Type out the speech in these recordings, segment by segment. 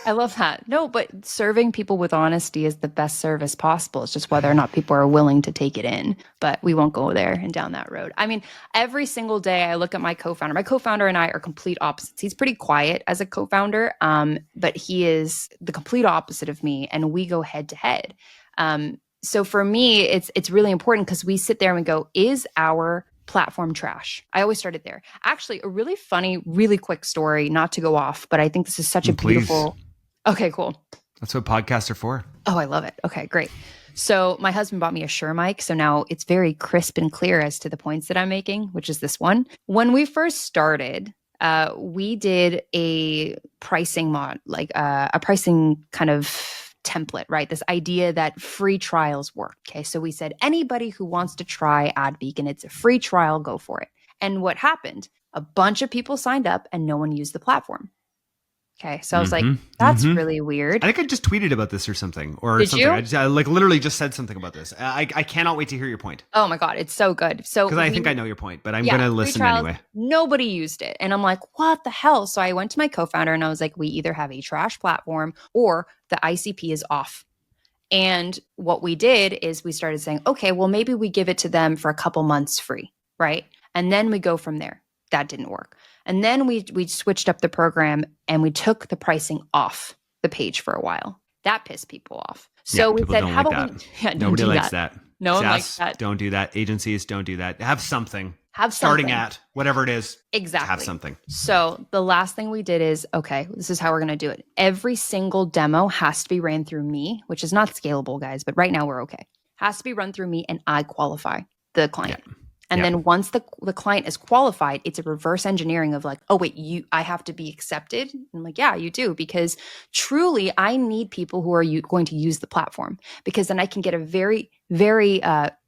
I love that. No, but serving people with honesty is the best service possible. It's just whether or not people are willing to take it in. But we won't go there and down that road. I mean, every single day I look at my co-founder. My co-founder and I are complete opposites. He's pretty quiet as a co-founder, but he is the complete opposite of me, and we go head to head. So for me, it's really important because we sit there and we go, is our platform trash? I always started there. Actually, a really funny, really quick story, not to go off, but I think this is such a beautiful... Okay, cool. That's what podcasts are for. Oh, I love it. Okay, great. So my husband bought me a Shure mic. So now it's very crisp and clear as to the points that I'm making, which is this one. When we first started, we did a pricing a pricing kind of template, right? This idea that free trials work. Okay. So we said, anybody who wants to try AdBeacon, it's a free trial, go for it. And what happened? A bunch of people signed up and no one used the platform. Okay. So I was like, that's really weird. I think I just tweeted about this or something. Did something. You? I literally just said something about this. I cannot wait to hear your point. Oh my God. It's so good. So because I think I know your point, but I'm going to listen anyway. Nobody used it. And I'm like, what the hell? So I went to my co-founder and I was like, we either have a trash platform or the ICP is off. And what we did is we started saying, okay, well, maybe we give it to them for a couple months free, right? And then we go from there. That didn't work. And then we switched up the program and we took the pricing off the page for a while. That pissed people off. So we said, how about we... Yeah, nobody likes that. No one SaaS, likes that. Don't do that. Agencies, don't do that. Have something. Have something. Starting at whatever it is. Exactly. Have something. So the last thing we did is, okay, this is how we're going to do it. Every single demo has to be ran through me, which is not scalable, guys, but right now we're okay. Has to be run through me and I qualify the client. Yeah. And then once the client is qualified, it's a reverse engineering of like, oh, wait, I have to be accepted. I'm like, yeah, you do. Because truly, I need people who are going to use the platform, because then I can get a very, very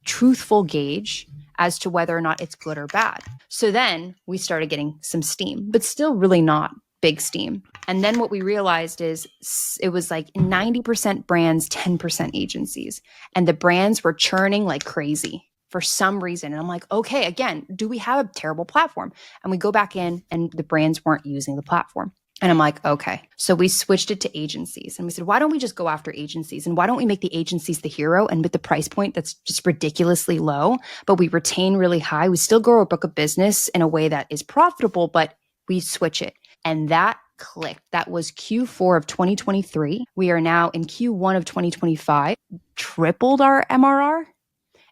truthful gauge as to whether or not it's good or bad. So then we started getting some steam, but still really not big steam. And then what we realized is it was like 90% brands, 10% agencies. And the brands were churning like crazy for some reason. And I'm like, okay, again, do we have a terrible platform? And we go back in and the brands weren't using the platform. And I'm like, okay. So we switched it to agencies and we said, why don't we just go after agencies? And why don't we make the agencies the hero? And with the price point that's just ridiculously low, but we retain really high, we still grow our book of business in a way that is profitable, but we switch it. And that clicked. That was Q4 of 2023. We are now in Q1 of 2025, tripled our MRR.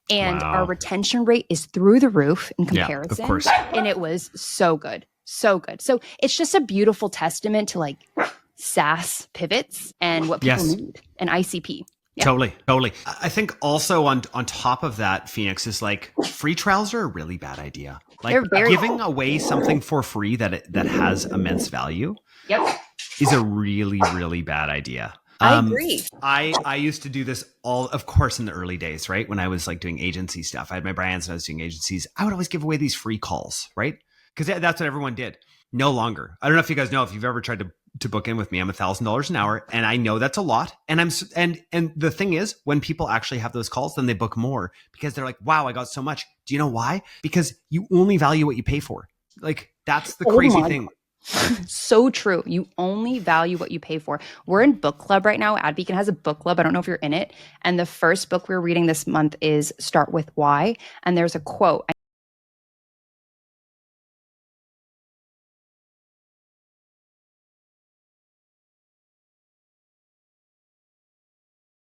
And our retention rate is through the roof in comparison. Yeah, of course. And it was so good. So good. So it's just a beautiful testament to like SaaS pivots and what people need, and ICP. Yeah. Totally. I think also on top of that, Phoenix, is like free trials are a really bad idea. Like giving away something for free that has immense value is a really, really bad idea. I agree. I used to do this of course, in the early days, right? When I was like doing agency stuff, I had my brands and I was doing agencies. I would always give away these free calls, right? Because that's what everyone did. No longer. I don't know if you guys know, if you've ever tried to book in with me, I'm $1,000 an hour, and I know that's a lot. And and the thing is, when people actually have those calls, then they book more because they're like, wow, I got so much. Do you know why? Because you only value what you pay for. Like that's the crazy thing. So true. You only value what you pay for. We're in book club right now. AdBeacon has a book club. I don't know if you're in it. And the first book we're reading this month is Start With Why. And there's a quote.